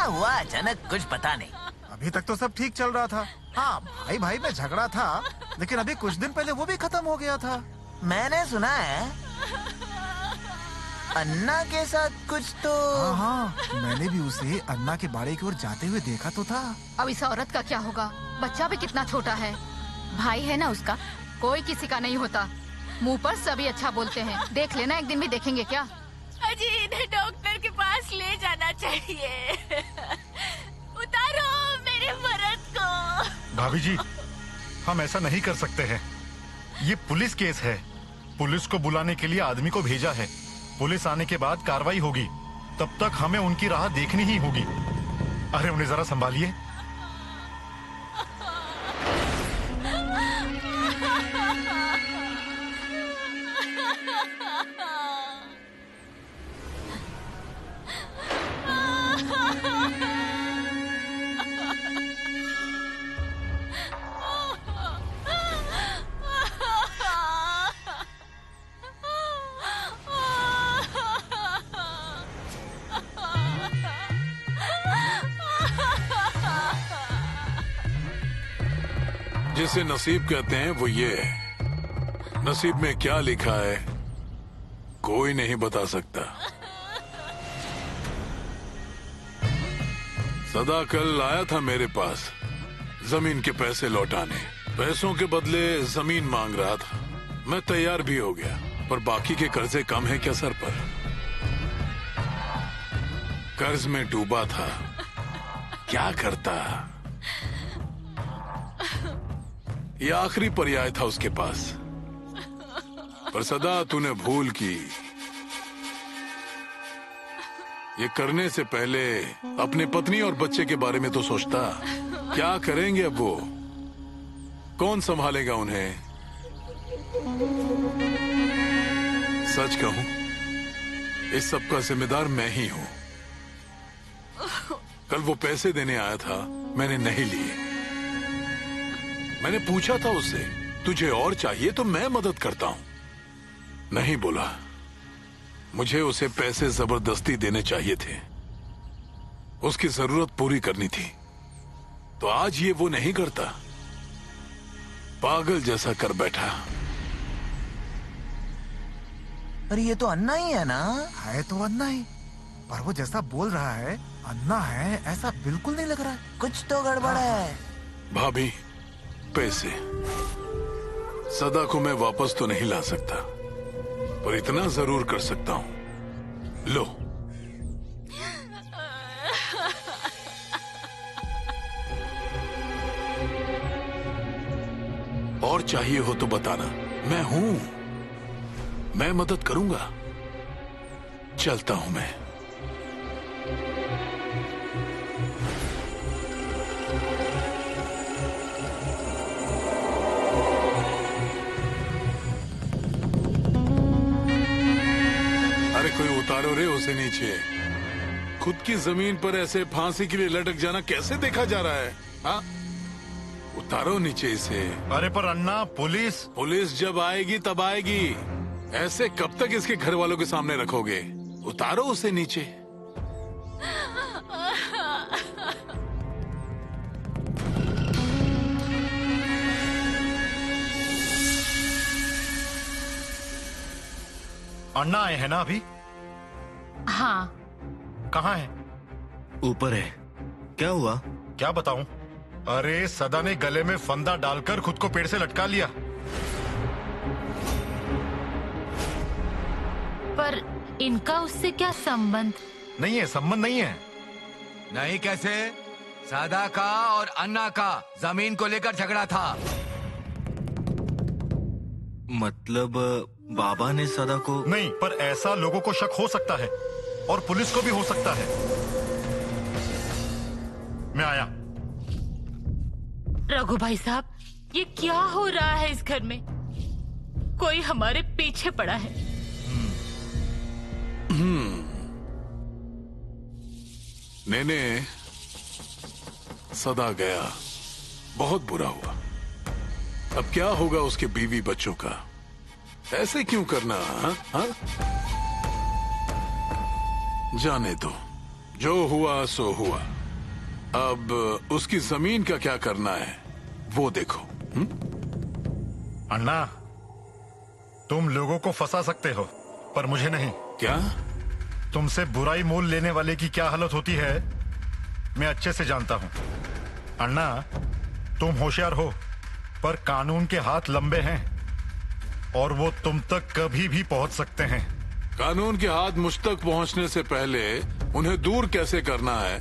हुआ अचानक कुछ पता नहीं। अभी तक तो सब ठीक चल रहा था। हाँ, भाई भाई में झगड़ा था, लेकिन अभी कुछ दिन पहले वो भी खत्म हो गया था। मैंने सुना है अन्ना के साथ कुछ तो। हाँ, मैंने भी उसे अन्ना के बाड़े की ओर जाते हुए देखा तो था। अब इस औरत का क्या होगा? बच्चा भी कितना छोटा है। भाई है ना उसका, कोई किसी का नहीं होता। मुंह पर सभी अच्छा बोलते हैं। देख लेना, एक दिन भी देखेंगे क्या? अजी इन्हें डॉक्टर के पास ले जाना चाहिए। उतारो मेरे मर्द को। भाभी जी, हम ऐसा नहीं कर सकते हैं। ये पुलिस केस है। पुलिस को बुलाने के लिए आदमी को भेजा है। पुलिस आने के बाद कार्रवाई होगी। तब तक हमें उनकी राह देखनी ही होगी। अरे उन्हें जरा संभालिए। जिसे नसीब कहते हैं वो ये है। नसीब में क्या लिखा है कोई नहीं बता सकता। सदा कल आया था मेरे पास जमीन के पैसे लौटाने। पैसों के बदले जमीन मांग रहा था। मैं तैयार भी हो गया, पर बाकी के कर्जे कम है क्या सर पर? कर्ज में डूबा था, क्या करता। ये आखिरी पर्याय था उसके पास। पर सदा तूने भूल की। ये करने से पहले अपने पत्नी और बच्चे के बारे में तो सोचता। क्या करेंगे अब वो? कौन संभालेगा उन्हें? सच कहूं, इस सब का जिम्मेदार मैं ही हूं। कल वो पैसे देने आया था, मैंने नहीं लिए। मैंने पूछा था उससे, तुझे और चाहिए तो मैं मदद करता हूं। नहीं बोला। मुझे उसे पैसे जबरदस्ती देने चाहिए थे। उसकी जरूरत पूरी करनी थी। तो आज ये वो नहीं करता। पागल जैसा कर बैठा। पर ये तो अन्ना ही है ना? है तो अन्ना ही, पर वो जैसा बोल रहा है अन्ना है ऐसा बिल्कुल नहीं लग रहा है। कुछ तो गड़बड़ है। भाभी, पैसे सदा को मैं वापस तो नहीं ला सकता, पर इतना जरूर कर सकता हूं। लो। और चाहिए हो तो बताना, मैं हूं। मैं मदद करूंगा। चलता हूं मैं। अरे कोई उतारो रे उसे नीचे। खुद की जमीन पर ऐसे फांसी के लिए लटक जाना कैसे देखा जा रहा है? हाँ, उतारो नीचे इसे। अरे पर अन्ना, पुलिस जब आएगी तब आएगी। ऐसे कब तक इसके घर वालों के सामने रखोगे? उतारो उसे नीचे। अन्ना आए हैं ना अभी? हाँ। कहाँ है? ऊपर है। क्या हुआ? क्या बताऊं? अरे सदा ने गले में फंदा डालकर खुद को पेड़ से लटका लिया। पर इनका उससे क्या संबंध? नहीं है, संबंध नहीं है। नहीं कैसे? सदा का और अन्ना का जमीन को लेकर झगड़ा था। मतलब बाबा ने सदा को? नहीं, पर ऐसा लोगों को शक हो सकता है और पुलिस को भी हो सकता है। मैं आया। रघु भाई साहब, ये क्या हो रहा है इस घर में? कोई हमारे पीछे पड़ा है। नेने, सदा गया, बहुत बुरा हुआ। अब क्या होगा उसके बीवी बच्चों का? ऐसे क्यों करना? हा? जाने दो, जो हुआ सो हुआ। अब उसकी जमीन का क्या करना है वो देखो। अन्ना, तुम लोगों को फंसा सकते हो पर मुझे नहीं। क्या? तुमसे बुराई मोल लेने वाले की क्या हालत होती है मैं अच्छे से जानता हूं। अन्ना, तुम होशियार हो पर कानून के हाथ लंबे हैं और वो तुम तक कभी भी पहुंच सकते हैं। कानून के हाथ मुझ तक पहुंचने से पहले उन्हें दूर कैसे करना है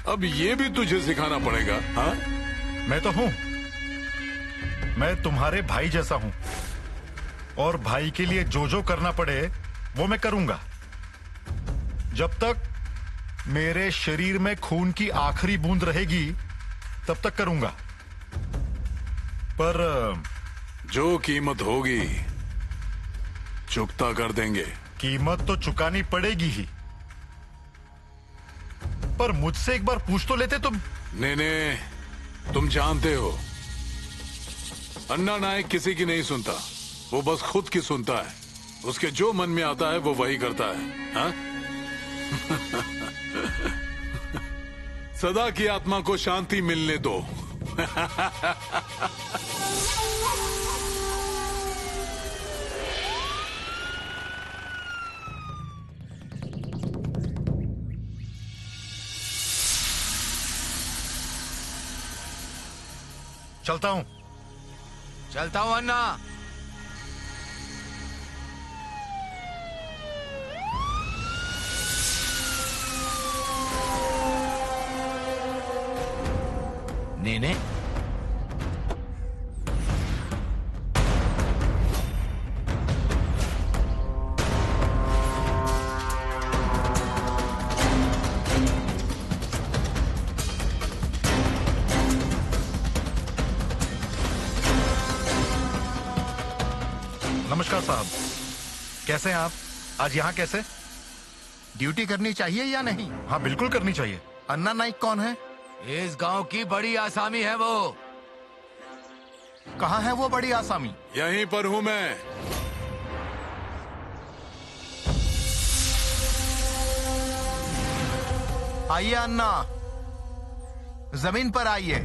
अब ये भी तुझे सिखाना पड़ेगा। हाँ, मैं तो हूं, मैं तुम्हारे भाई जैसा हूं और भाई के लिए जो जो करना पड़े वो मैं करूंगा। जब तक मेरे शरीर में खून की आखिरी बूंद रहेगी तब तक करूंगा। पर जो कीमत होगी चुकता कर देंगे। कीमत तो चुकानी पड़ेगी ही, पर मुझसे एक बार पूछ तो लेते तुम। ने तुम जानते हो अन्ना नायक किसी की नहीं सुनता, वो बस खुद की सुनता है। उसके जो मन में आता है वो वही करता है। हाँ? सदा की आत्मा को शांति मिलने दो। चलता हूं। चलता हूं अन्ना। नेने, नमस्कार साहब, कैसे हैं आप? आज यहाँ कैसे? ड्यूटी करनी चाहिए या नहीं? हाँ बिल्कुल करनी चाहिए। अन्ना नाइक कौन है? इस गांव की बड़ी आसामी है वो। कहाँ है वो बड़ी आसामी? यहीं पर हूं मैं। आइए अन्ना, जमीन पर आइए।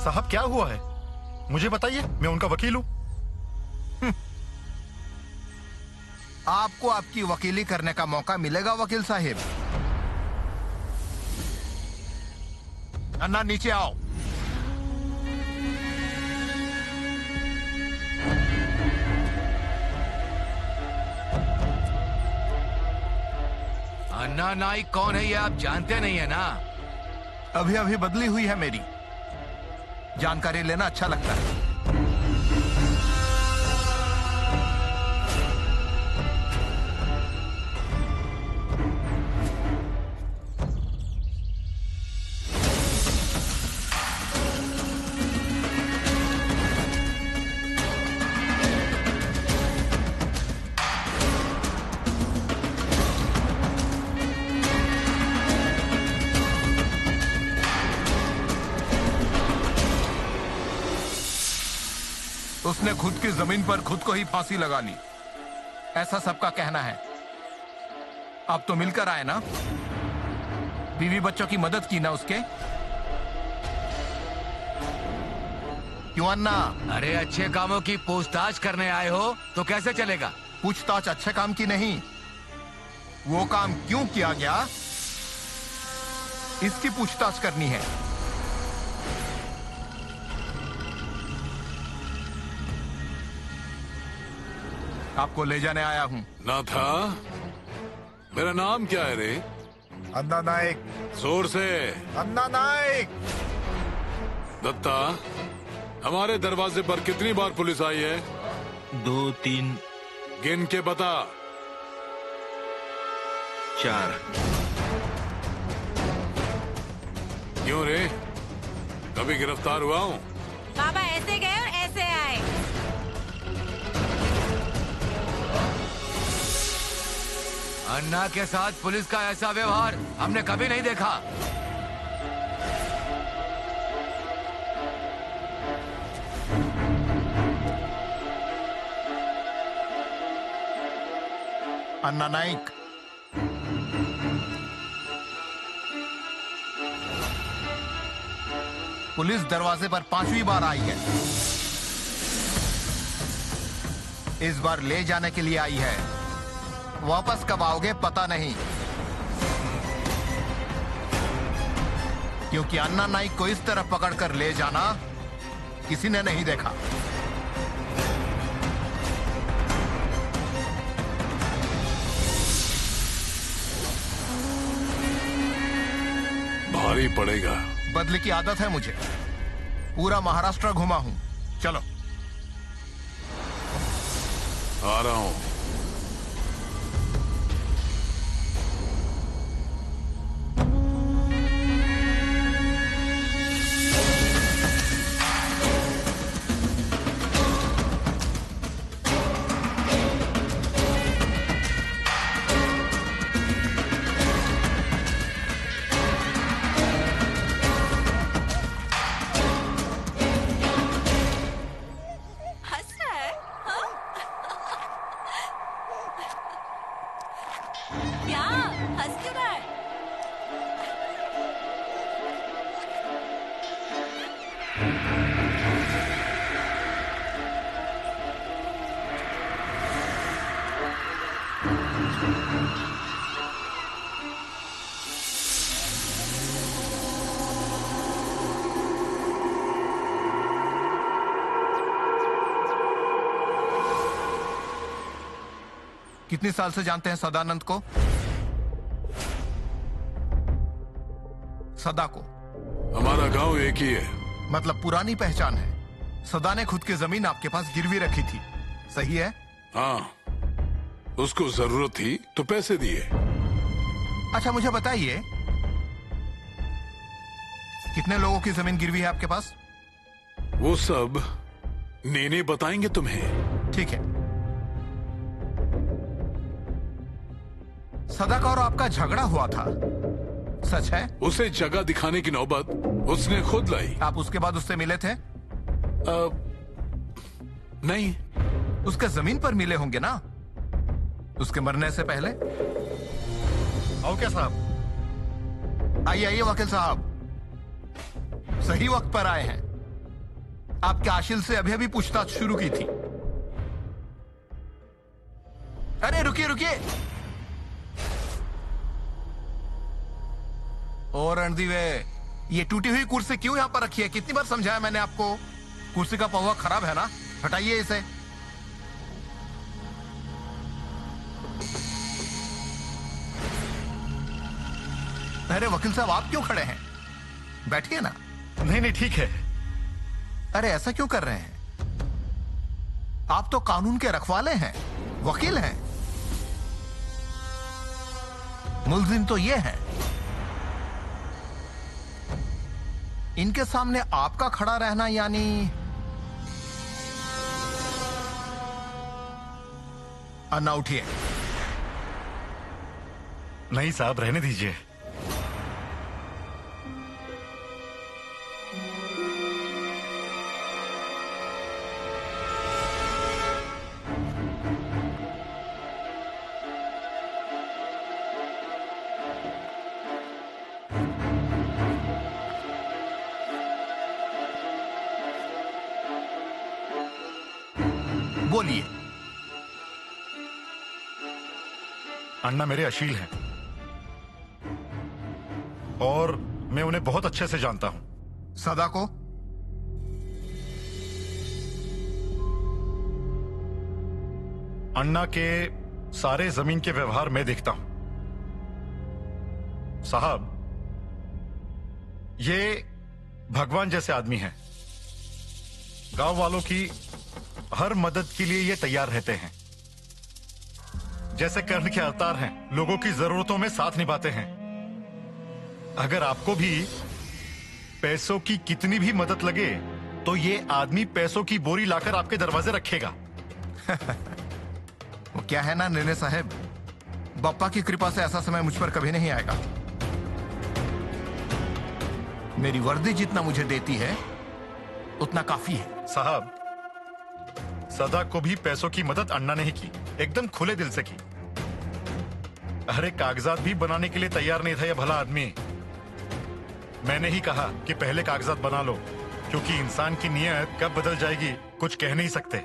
साहब क्या हुआ है मुझे बताइए, मैं उनका वकील हूं। आपको आपकी वकीली करने का मौका मिलेगा वकील साहिब। अन्ना नीचे आओ। अन्ना नाइक कौन है ये आप जानते नहीं है ना? अभी अभी बदली हुई है मेरी, जानकारी लेना अच्छा लगता है। उसने खुद की जमीन पर खुद को ही फांसी लगा ली, ऐसा सबका कहना है। आप तो मिलकर आए ना, बीवी बच्चों की मदद की ना उसके। क्यों अन्ना? अरे अच्छे कामों की पूछताछ करने आए हो तो कैसे चलेगा? पूछताछ अच्छे काम की नहीं, वो काम क्यों किया गया इसकी पूछताछ करनी है। आपको ले जाने आया हूं। ना था? मेरा नाम क्या है रे? अन्ना नाइक। जोर से। अन्ना नाइक। दत्ता, हमारे दरवाजे पर कितनी बार पुलिस आई है? 2, 3, गिन के बता। 4। क्यों रे, कभी गिरफ्तार हुआ हूँ? बाबा ऐसे गए और ऐसे आए। अन्ना के साथ पुलिस का ऐसा व्यवहार हमने कभी नहीं देखा। अन्ना नाइक, पुलिस दरवाजे पर 5वीं बार आई है। इस बार ले जाने के लिए आई है। वापस कब आओगे पता नहीं, क्योंकि अन्ना नाइक को इस तरह पकड़कर ले जाना किसी ने नहीं देखा। भारी पड़ेगा। बदले की आदत है मुझे, पूरा महाराष्ट्र घुमा हूं। चलो आ रहा हूं। हंस रहा है हाँ? क्या हंस क्यों रहा है? कितने साल से जानते हैं सदानंद को? सदा को? हमारा गांव एक ही है। मतलब पुरानी पहचान है। सदा ने खुद की जमीन आपके पास गिरवी रखी थी, सही है? हाँ, उसको जरूरत थी तो पैसे दिए। अच्छा मुझे बताइए, कितने लोगों की जमीन गिरवी है आपके पास? वो सब नेने बताएंगे तुम्हें। ठीक है। सदा का और आपका झगड़ा हुआ था, सच है? उसे जगह दिखाने की नौबत उसने खुद लाई। आप उसके बाद उससे मिले थे? नहीं। उसके जमीन पर मिले होंगे ना, उसके मरने से पहले? आओ क्या साहब? आइए आइए वकील साहब, सही वक्त पर आए हैं। आपके आशिल से अभी अभी पूछताछ शुरू की थी। अरे रुकिए रुकिए। और रणदीवे, ये टूटी हुई कुर्सी क्यों यहां पर रखी है? कितनी बार समझाया मैंने आपको, कुर्सी का पहुआ खराब है ना, हटाइए इसे। अरे वकील साहब आप क्यों खड़े हैं? बैठिए ना। नहीं नहीं ठीक है। अरे ऐसा क्यों कर रहे हैं? आप तो कानून के रखवाले हैं, वकील हैं। मुल्जिम तो ये हैं। इनके सामने आपका खड़ा रहना यानी अन्ना उठिए। नहीं साहब रहने दीजिए। बोलिए। अन्ना मेरे अशील हैं और मैं उन्हें बहुत अच्छे से जानता हूं। सदा को? अन्ना के सारे जमीन के व्यवहार मैं देखता हूं। साहब, ये भगवान जैसे आदमी हैं। गांव वालों की हर मदद के लिए ये तैयार रहते हैं। जैसे कर्ण के अवतार हैं, लोगों की जरूरतों में साथ निभाते हैं। अगर आपको भी पैसों की कितनी भी मदद लगे तो ये आदमी पैसों की बोरी लाकर आपके दरवाजे रखेगा। वो क्या है ना निर्णय साहब, बप्पा की कृपा से ऐसा समय मुझ पर कभी नहीं आएगा। मेरी वर्दी जितना मुझे देती है उतना काफी है। साहब, सदा को भी पैसों की मदद अन्ना ने ही की, एकदम खुले दिल से की। अरे कागजात भी बनाने के लिए तैयार नहीं था यह भला आदमी। मैंने ही कहा कि पहले कागजात बना लो, क्योंकि इंसान की नीयत कब बदल जाएगी कुछ कह नहीं सकते।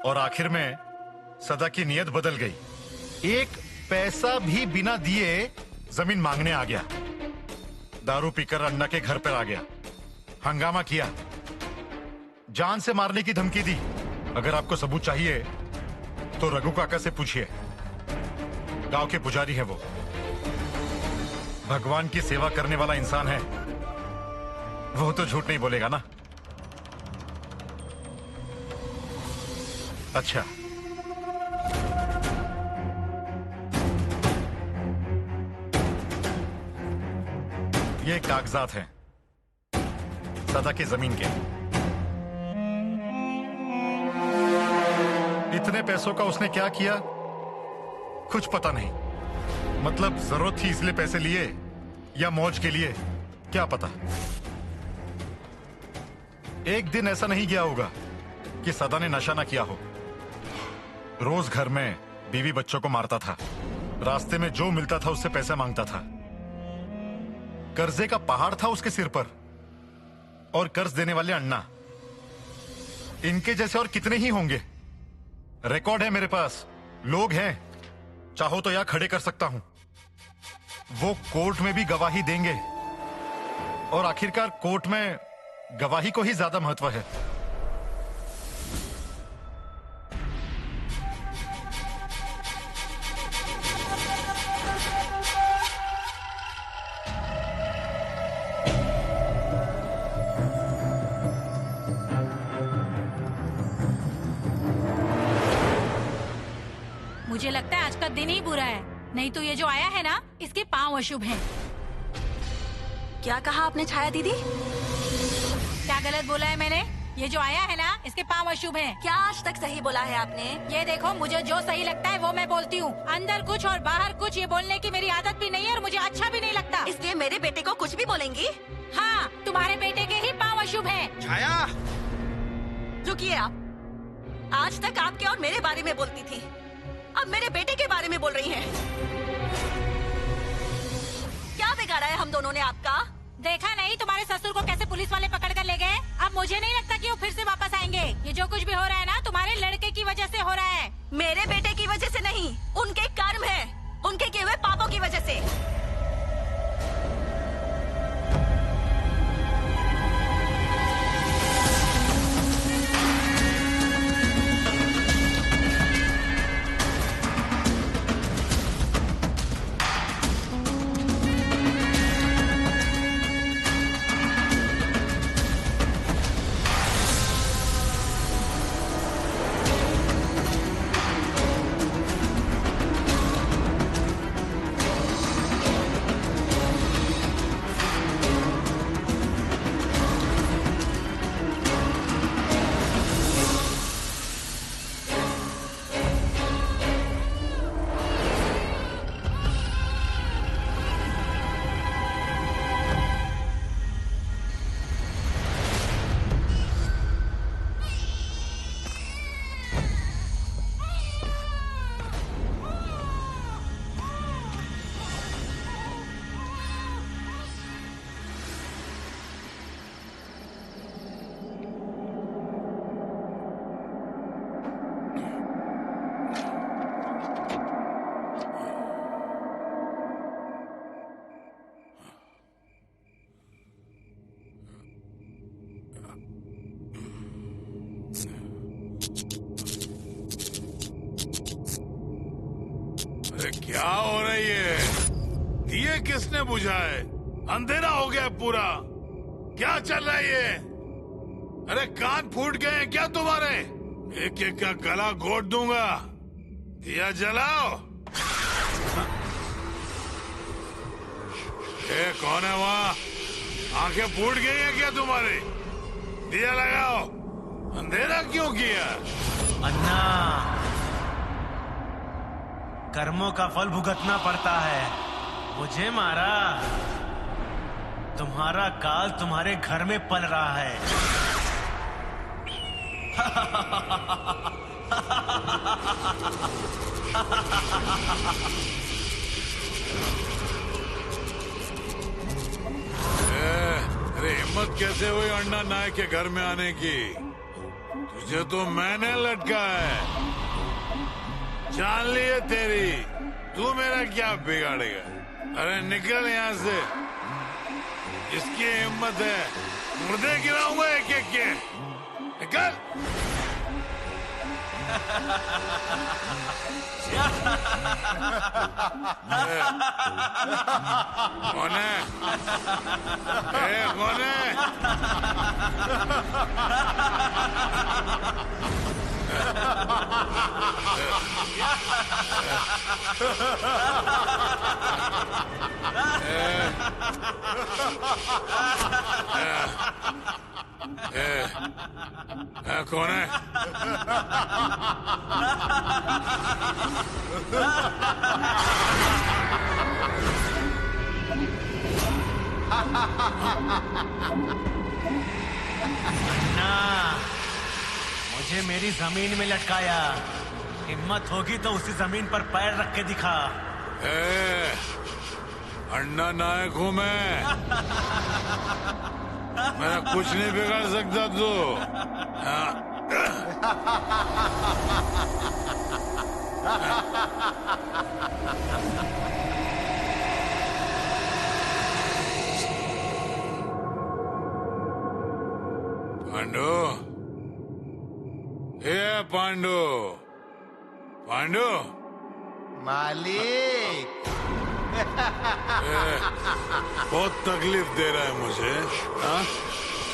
और आखिर में सदा की नीयत बदल गई। एक पैसा भी बिना दिए जमीन मांगने आ गया, दारू पीकर अन्ना के घर पर आ गया, हंगामा किया, जान से मारने की धमकी दी। अगर आपको सबूत चाहिए तो रघु काका से पूछिए, गांव के पुजारी है वो, भगवान की सेवा करने वाला इंसान है, वो तो झूठ नहीं बोलेगा ना। अच्छा, ये कागजात हैं सदा की जमीन के। इतने पैसों का उसने क्या किया कुछ पता नहीं। मतलब जरूरत थी इसलिए पैसे लिए या मौज के लिए, क्या पता। एक दिन ऐसा नहीं गया होगा कि सदा ने नशा ना किया हो। रोज घर में बीवी बच्चों को मारता था, रास्ते में जो मिलता था उससे पैसा मांगता था। कर्जे का पहाड़ था उसके सिर पर, और कर्ज देने वाले अन्ना, इनके जैसे और कितने ही होंगे। रिकॉर्ड है मेरे पास, लोग हैं, चाहो तो यहां खड़े कर सकता हूं। वो कोर्ट में भी गवाही देंगे, और आखिरकार कोर्ट में गवाही को ही ज्यादा महत्व है। मुझे लगता है आज का दिन ही बुरा है, नहीं तो ये जो आया है ना, इसके पांव अशुभ हैं। क्या कहा आपने छाया दीदी? क्या गलत बोला है मैंने? ये जो आया है ना, इसके पांव अशुभ हैं। क्या आज तक सही बोला है आपने? ये देखो, मुझे जो सही लगता है वो मैं बोलती हूँ। अंदर कुछ और बाहर कुछ, ये बोलने की मेरी आदत भी नहीं है और मुझे अच्छा भी नहीं लगता। इसलिए मेरे बेटे को कुछ भी बोलेंगी? हाँ, तुम्हारे बेटे के ही पांव अशुभ हैं। छाया, रुकिए आप। आज तक आपके और मेरे बारे में बोलती थी, अब मेरे बेटे के बारे में बोल रही हैं। क्या बिगाड़ा है हम दोनों ने आपका? देखा नहीं तुम्हारे ससुर को कैसे पुलिस वाले पकड़ कर ले गए? अब मुझे नहीं लगता कि वो फिर से वापस आएंगे। ये जो कुछ भी हो रहा है ना, तुम्हारे लड़के की वजह से हो रहा है। मेरे बेटे की वजह से नहीं, उनके कर्म है, उनके किए हुए पापों की वजह से। क्या हो रही है? दिए किसने बुझाए? अंधेरा हो गया पूरा। क्या चल रहा है ये? अरे कान फूट गए हैं क्या तुम्हारे? एक एक का गला घोट दूंगा। दिया जलाओ। ए, कौन है वहाँ? आंखें फूट गई हैं क्या तुम्हारी? दिया लगाओ। अंधेरा क्यों किया? अन्ना, कर्मों का फल भुगतना पड़ता है। मुझे मारा, तुम्हारा काल तुम्हारे घर में पल रहा है। फंसे हुए अन्ना नायक के घर में आने की। तुझे तो मैंने लटका है, जान लिए तेरी। तू मेरा क्या बिगाड़ेगा? अरे निकल यहाँ से। इसकी हिम्मत है, मुर्दे गिराऊंगा एक एक के। निकल। कौन है? कौन है? कौन है? अन्ना, मुझे मेरी जमीन में लटकाया। हिम्मत होगी तो उसी जमीन पर पैर रख के दिखा। अन्ना नायक हूं मैं। मेरा कुछ नहीं बिगाड़ सकता तू। पांडु, ये पांडु, पांडु। मालिक। बहुत तकलीफ दे रहा है मुझे। हाँ?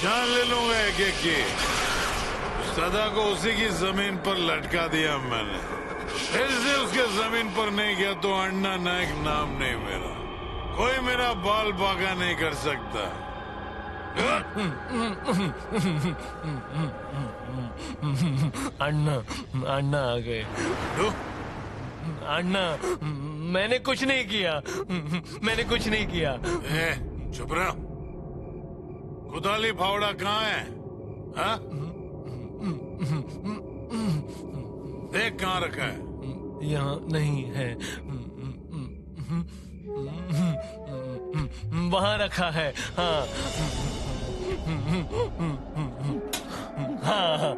जान ले लूंगा एक एक की। सदा को उसी की जमीन पर लटका दिया मैंने। फिर से उसके जमीन पर नहीं गया तो अन्ना नायक नाम नहीं मेरा। कोई मेरा बाल बागा नहीं कर सकता। अन्ना, अन्ना आ गए। अन्ना, मैंने कुछ नहीं किया। मैंने कुछ नहीं किया। चुप रहो। कुदाली फावड़ा कहाँ है? हाँ? देख कहाँ रखा है। यहाँ नहीं है, वहाँ रखा है। हाँ हाँ।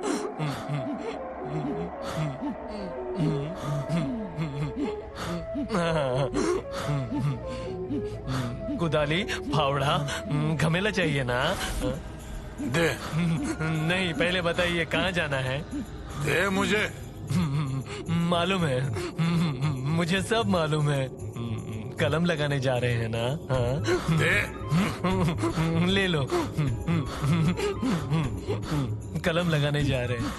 कुदाली फावड़ा घमेला चाहिए ना? दे। नहीं, पहले बताइए कहाँ जाना है? दे मुझे। मालूम है, मुझे सब मालूम है। कलम लगाने जा रहे हैं ना? हाँ? दे। ले लो। कलम लगाने जा रहे हैं।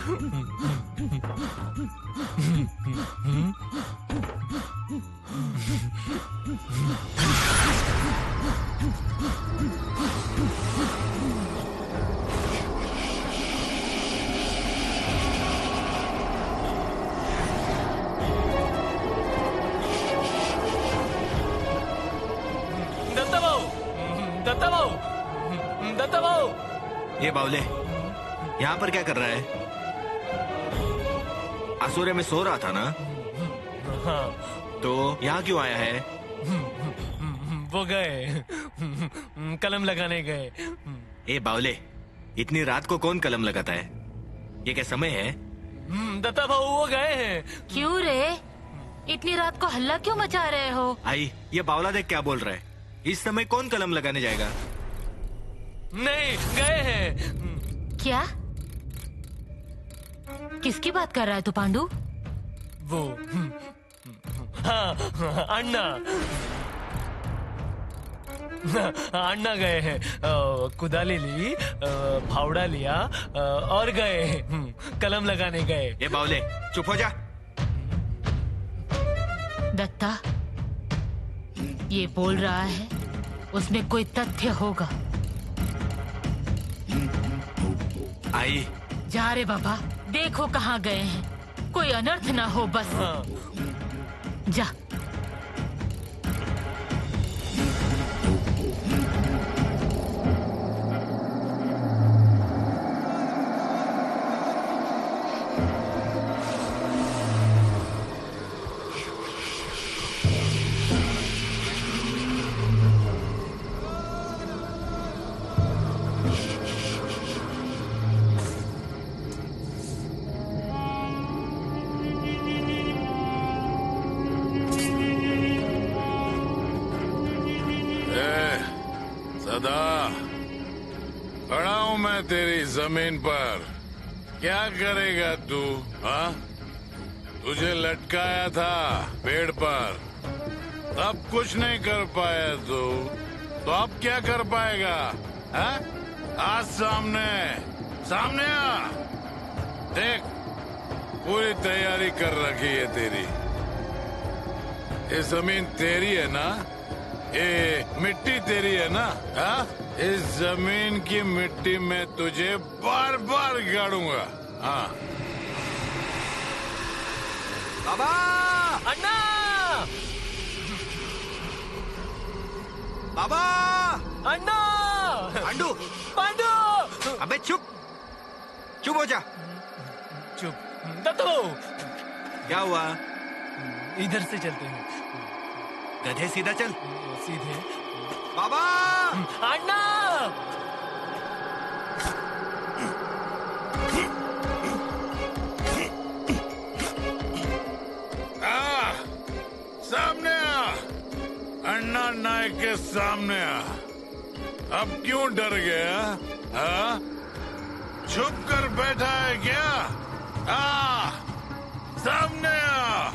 दत्ता बाबू, ये बावले यहाँ पर क्या कर रहा है? आसूर्य में सो रहा था ना? हाँ। तो यहाँ क्यों आया है? वो गए, कलम लगाने गए। ए बावले, इतनी रात को कौन कलम लगाता है? ये क्या समय है? दत्ता बाबू वो गए हैं। क्यों रे? इतनी रात को हल्ला क्यों मचा रहे हो? आई, ये बावला देख क्या बोल रहा है। इस समय कौन कलम लगाने जाएगा? नहीं, गए हैं। क्या? किसकी बात कर रहा है तू पांडु? वो हाँ, अन्ना। अन्ना गए हैं। कुदाली ली, फावड़ा लिया और गए। कलम लगाने गए। ये बावले चुप हो जा। दत्ता, ये बोल रहा है उसमें कोई तथ्य होगा। आई, जा रे बाबा, देखो कहाँ गए हैं। कोई अनर्थ ना हो बस। हाँ। जा। सादा, खड़ा हूं मैं तेरी जमीन पर। क्या करेगा तू? हाँ, तुझे लटकाया था पेड़ पर, अब कुछ नहीं कर पाया तू, तो अब क्या कर पाएगा? हाँ? आज सामने सामने आ, देख पूरी तैयारी कर रखी है तेरी। ये जमीन तेरी है ना, ये मिट्टी तेरी है ना? हाँ? इस जमीन की मिट्टी में तुझे बार बार गाड़ूंगा। हाँ बाबा, अन्ना, बाबा, अन्ना, पांडू, पांडू, अबे चुप, चुप हो जा। चुप। दत्तो, क्या हुआ? इधर से चलते हैं। गधे सीधा चल। सीधे। बाबा, अन्ना, सामने आ, अन्ना नायक के सामने आ। अब क्यों डर गया? हाँ? छुप कर बैठा है क्या? सामने आ।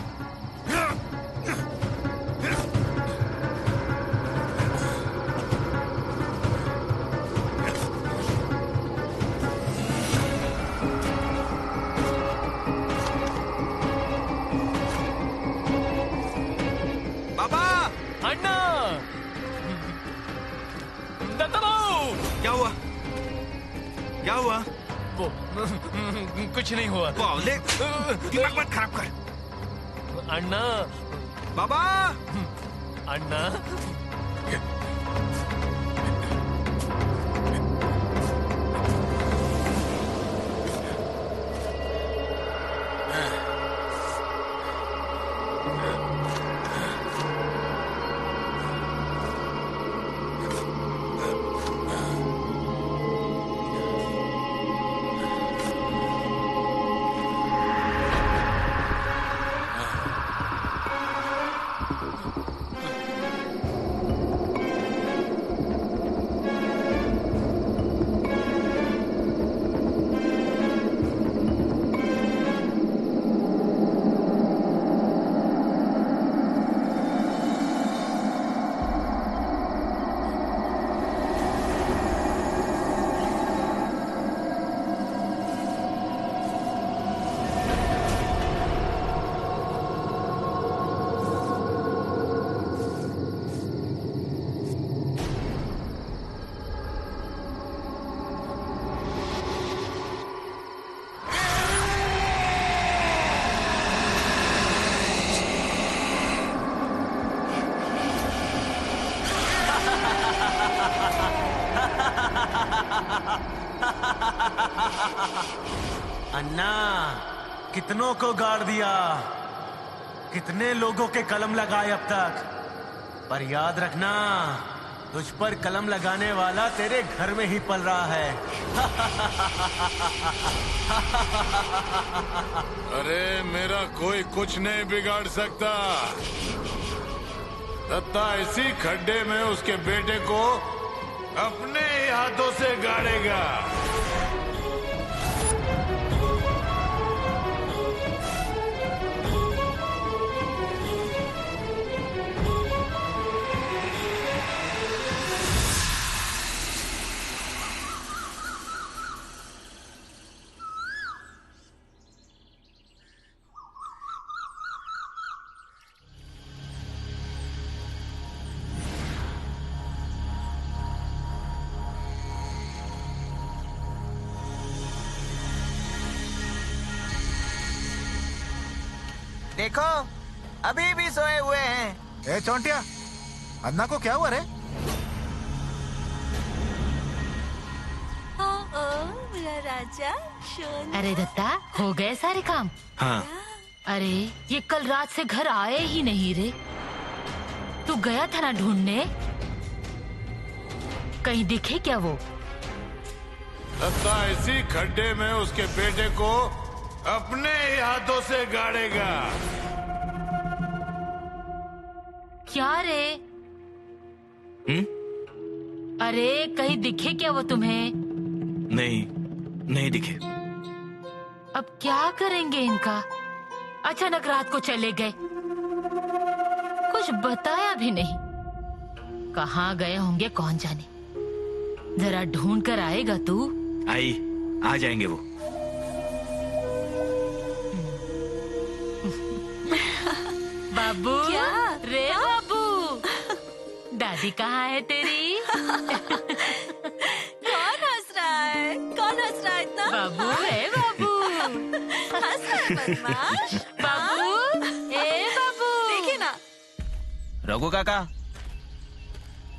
बाबा, अन्ना, दत्तो, क्या हुआ? क्या हुआ? वो कुछ नहीं हुआ। बावले, दिमाग मत खराब कर। अन्ना, बाबा, अन्ना, अन्ना, कितनों को गाड़ दिया, कितने लोगों के कलम लगाए अब तक, पर याद रखना, तुझ पर कलम लगाने वाला तेरे घर में ही पल रहा है। अरे मेरा कोई कुछ नहीं बिगाड़ सकता। दत्ता इसी खड्डे में उसके बेटे को अपने ही हाथों से गाड़ेगा। देखो अभी भी सोए हुए हैं। ए चौंटिया, अन्ना को क्या हुआ रे? मेरा राजा सोना। अरे दत्ता, हो गए सारे काम? हाँ। अरे ये कल रात से घर आए ही नहीं रे। तू गया था ना ढूंढने? कहीं दिखे क्या वो? दत्ता इसी खड्डे में उसके बेटे को अपने ही हाथों से गाड़ेगा। क्या रे? अरे कहीं दिखे क्या वो तुम्हें? नहीं, नहीं दिखे। अब क्या करेंगे इनका? अचानक रात को चले गए, कुछ बताया भी नहीं। कहाँ गए होंगे कौन जाने। जरा ढूंढ कर आएगा तू। आई, आ जाएंगे वो। बाबू, क्या? रे बाबू, दादी कहाँ है तेरी? कौन हंस रहा है? कौन हंस रहा है इतना? बाबू, ए बाबू, हंस रहा है बदमाश। बाबू, ए बाबू, देखिए ना। रघु काका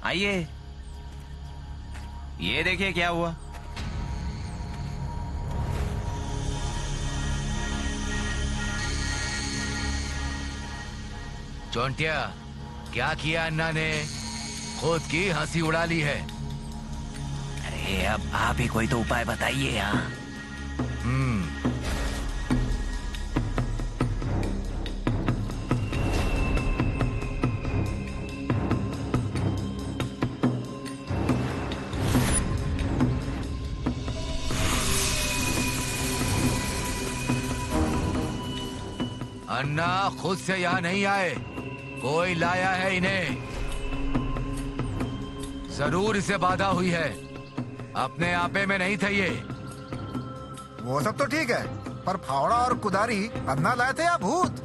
आइए, ये देखिए क्या हुआ। चोंटिया, क्या किया अन्ना ने? खुद की हंसी उड़ा ली है। अरे अब आप ही कोई तो उपाय बताइए यहाँ। अन्ना खुद से यहाँ नहीं आए, कोई लाया है इन्हें। जरूर इसे बाधा हुई है, अपने आपे में नहीं थे ये। वो सब तो ठीक है, पर फावड़ा और कुदारी अन्ना लाए थे या भूत?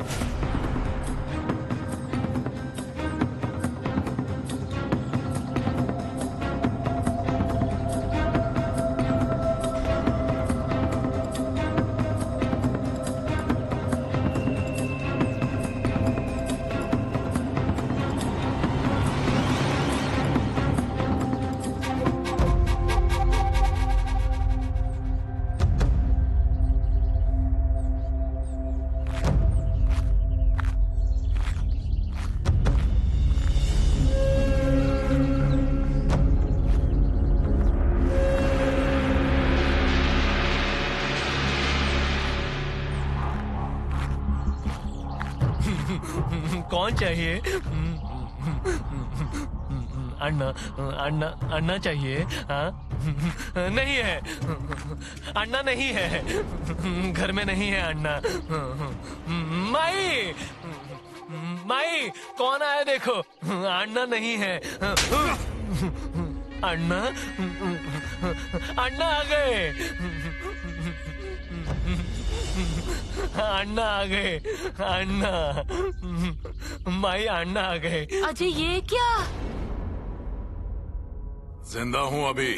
कौन चाहिए? अन्ना, अन्ना, अन्ना चाहिए? हाँ? नहीं है, अन्ना नहीं है, घर में नहीं है अन्ना। माई, माई, कौन आया देखो, अन्ना नहीं है। अन्ना, अन्ना आ गए, अन्ना आ गए, अन्ना, माई अन्ना आ गए। अजय ये क्या? जिंदा हूँ अभी,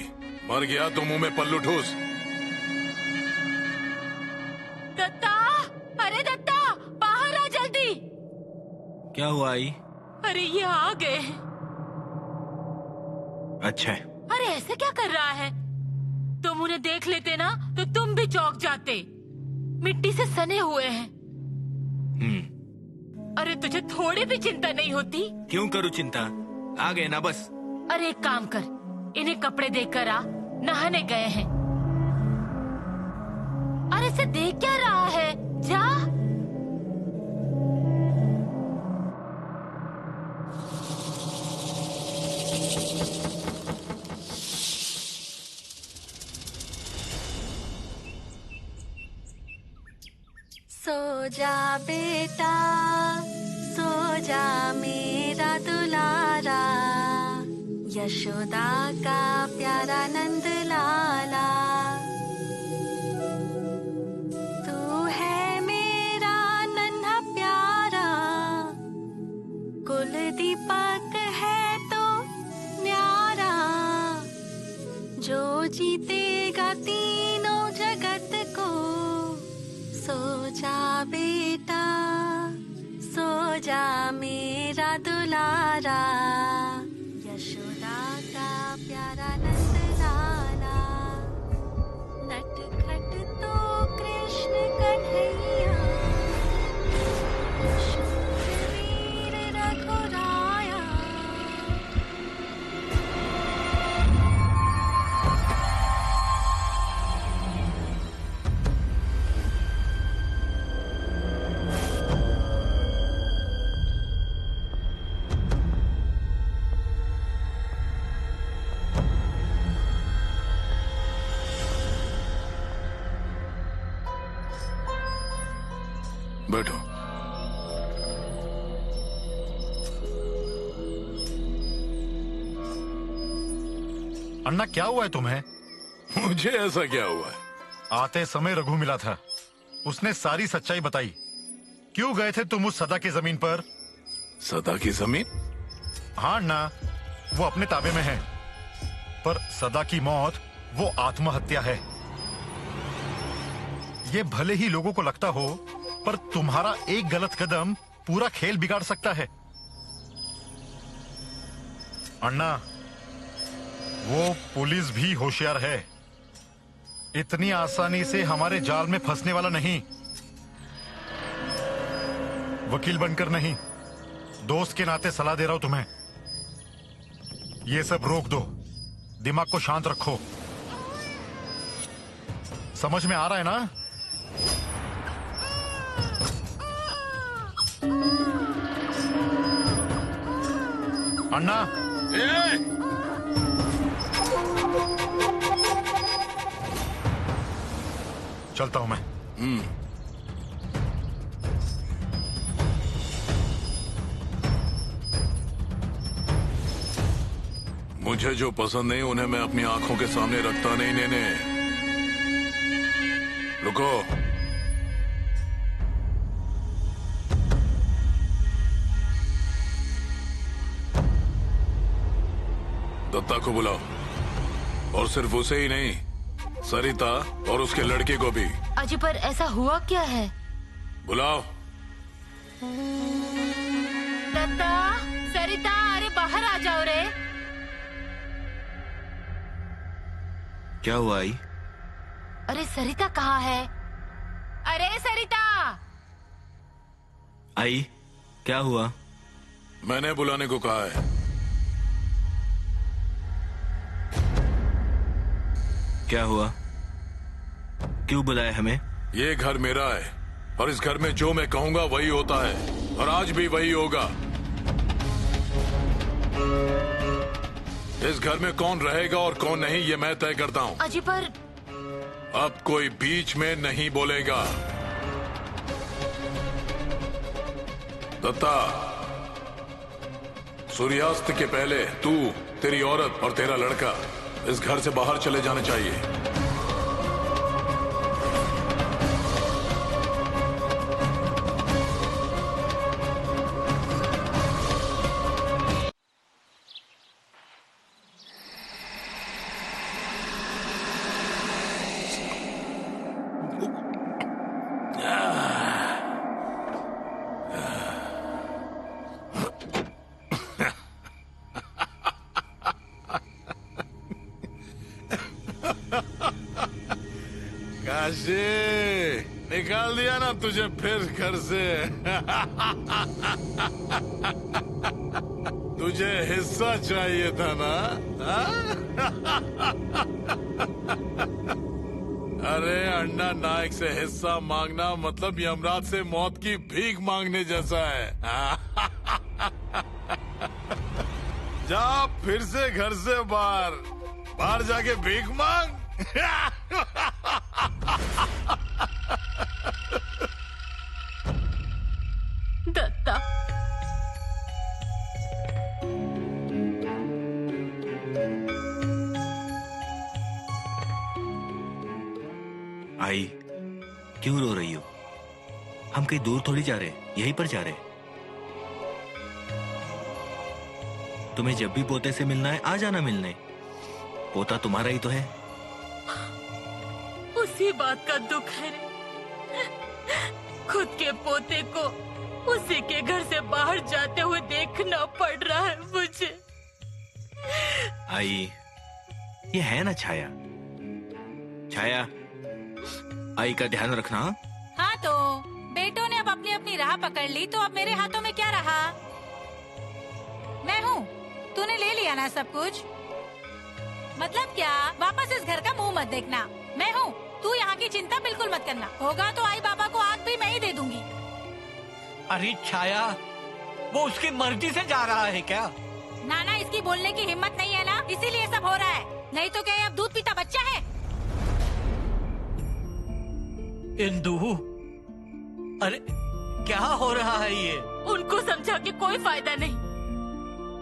मर गया तो मुंह में पल्लू ठूस। दत्ता, अरे दत्ता, बाहर आ जल्दी। क्या हुआ आई? अरे ये आ गए। अच्छा है। अरे ऐसे क्या कर रहा है? तुम उन्हें देख लेते ना तो तुम भी चौंक जाते। मिट्टी से सने हुए हैं। अरे तुझे थोड़ी भी चिंता नहीं होती? क्यों करूँ चिंता, आ गए ना बस। अरे एक काम कर, इन्हें कपड़े देकर आ, नहाने गए हैं। अरे इसे देख क्या रहा है, जा। सो जा बेटा, सो जा मेरा दुलारा, यशोदा का प्यारा नंद लाला। तू है मेरा नन्हा प्यारा, कुल दीपक है तो न्यारा, जो जीतेगा तीनों जगत को। सो जा बेटा, सो जा मेरा दुलारा, यशोदा का प्यारा नंद लाला। नटखट तो कृष्ण कन्हैया, शूरवीर रघुराया। अन्ना क्या हुआ है तुम्हें? मुझे ऐसा क्या हुआ है? आते समय रघु मिला था, उसने सारी सच्चाई बताई। क्यों गए थे तुम उस सदा की जमीन पर? सदा की जमीन? हाँ अन्ना, वो अपने ताबे में है, पर सदा की मौत वो आत्महत्या है। ये भले ही लोगों को लगता हो, पर तुम्हारा एक गलत कदम पूरा खेल बिगाड़ सकता है। अन्ना, वो पुलिस भी होशियार है, इतनी आसानी से हमारे जाल में फंसने वाला नहीं। वकील बनकर नहीं, दोस्त के नाते सलाह दे रहा हूं तुम्हें। ये सब रोक दो, दिमाग को शांत रखो। समझ में आ रहा है ना? अन्ना, चलता हूं मैं। मुझे जो पसंद नहीं उन्हें मैं अपनी आंखों के सामने रखता नहीं। नेने, रुको। दत्ता को बुलाओ, और सिर्फ उसे ही नहीं, सरिता और उसके लड़के को भी। अजी, पर ऐसा हुआ क्या है? बुलाओ। दत्ता, सरिता, अरे बाहर आ जाओ रे। क्या हुआ आई? अरे सरिता कहाँ है? अरे सरिता! आई, क्या हुआ? मैंने बुलाने को कहा है। क्या हुआ? क्यों बुलाया हमें? ये घर मेरा है, और इस घर में जो मैं कहूंगा वही होता है, और आज भी वही होगा। इस घर में कौन रहेगा और कौन नहीं, ये मैं तय करता हूँ। अजी, पर अब कोई बीच में नहीं बोलेगा। दत्ता, सूर्यास्त के पहले तू, तेरी औरत और तेरा लड़का इस घर से बाहर चले जाने चाहिए। निकाल दिया ना तुझे फिर घर से। तुझे हिस्सा चाहिए था ना? अरे अन्ना नायक से हिस्सा मांगना मतलब यमराज से मौत की भीख मांगने जैसा है। जा फिर से घर से बाहर जाके भीख मांग। दत्ता, आई, क्यों रो रही हो? हम कहीं दूर थोड़ी जा रहे, यहीं पर जा रहे। तुम्हें जब भी पोते से मिलना है आ जाना मिलने। पोता तुम्हारा ही तो है। उसी बात का दुख है रे। खुद के पोते को उसी के घर से बाहर जाते हुए देखना पड़ रहा है मुझे। आई, ये है ना छाया। छाया, आई का ध्यान रखना। हाँ तो बेटों ने अब अपनी अपनी राह पकड़ ली, तो अब मेरे हाथों में क्या रहा? मैं हूँ, तूने ले लिया ना सब कुछ। मतलब क्या? वापस इस घर का मुंह मत देखना। मैं हूँ, तू यहाँ की चिंता बिल्कुल मत करना। होगा तो आई बाबा को आग भी मैं ही दे दूंगी। अरे छाया, वो उसकी मर्जी से जा रहा है क्या? नाना, इसकी बोलने की हिम्मत नहीं है ना, इसीलिए सब हो रहा है। नहीं तो क्या ये अब दूध पीता बच्चा है? इंदु, अरे क्या हो रहा है ये? उनको समझा के कोई फायदा नहीं।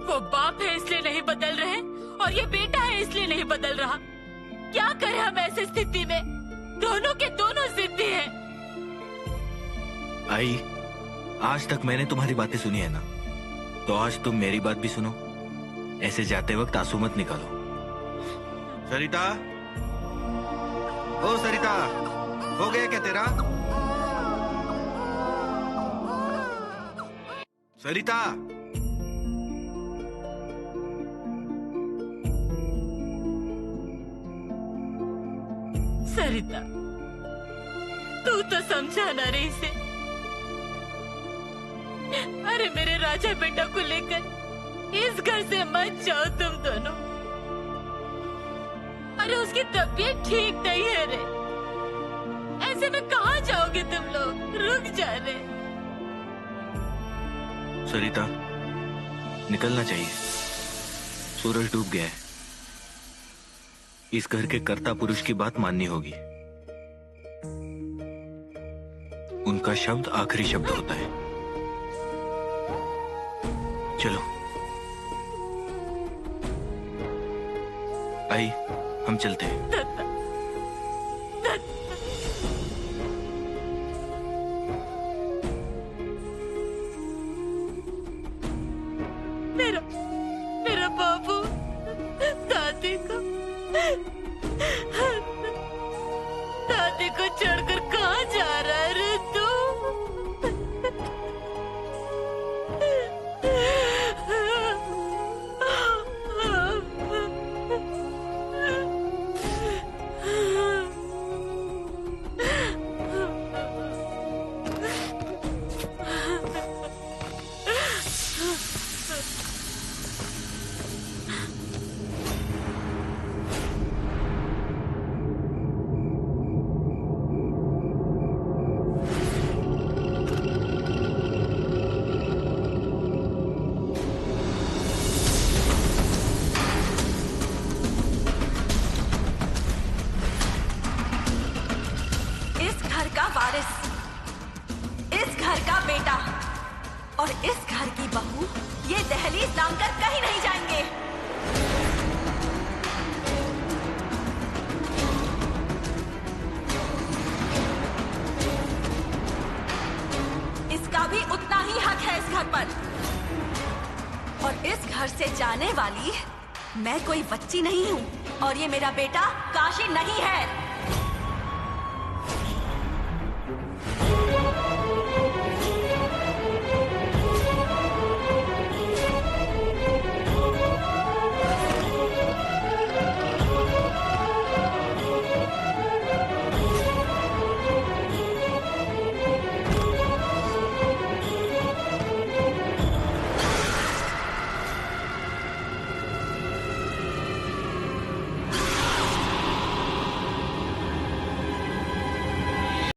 वो बाप है इसलिए नहीं बदल रहे, और ये बेटा है इसलिए नहीं बदल रहा। क्या करें हम ऐसी स्थिति में? दोनों के दोनों जिद्दी हैं। आई, आज तक मैंने तुम्हारी बातें सुनी है ना, तो आज तुम मेरी बात भी सुनो। ऐसे जाते वक्त आंसू मत निकालो। सरिता, ओ सरिता, हो गया क्या तेरा? सरिता, सरिता, तू तो समझा ना रे इसे। अरे मेरे राजा बेटा को लेकर इस घर से मत जाओ तुम दोनों। अरे उसकी तबीयत ठीक नहीं है रे। ऐसे में कहाँ जाओगे तुम लोग? रुक जा रे। सरिता, निकलना चाहिए। सूरज डूब गया है। इस घर के कर्ता पुरुष की बात माननी होगी। उनका शब्द आखिरी शब्द होता है। चलो आई, हम चलते हैं। मेरा बाबू, दादी को छोड़कर कहाँ जा रहा है रे तू? और इस घर की बहू ये दहलीज लांघकर कहीं नहीं जाएंगे। इसका भी उतना ही हक है इस घर पर। और इस घर से जाने वाली मैं कोई बच्ची नहीं हूँ और ये मेरा बेटा काशी नहीं है।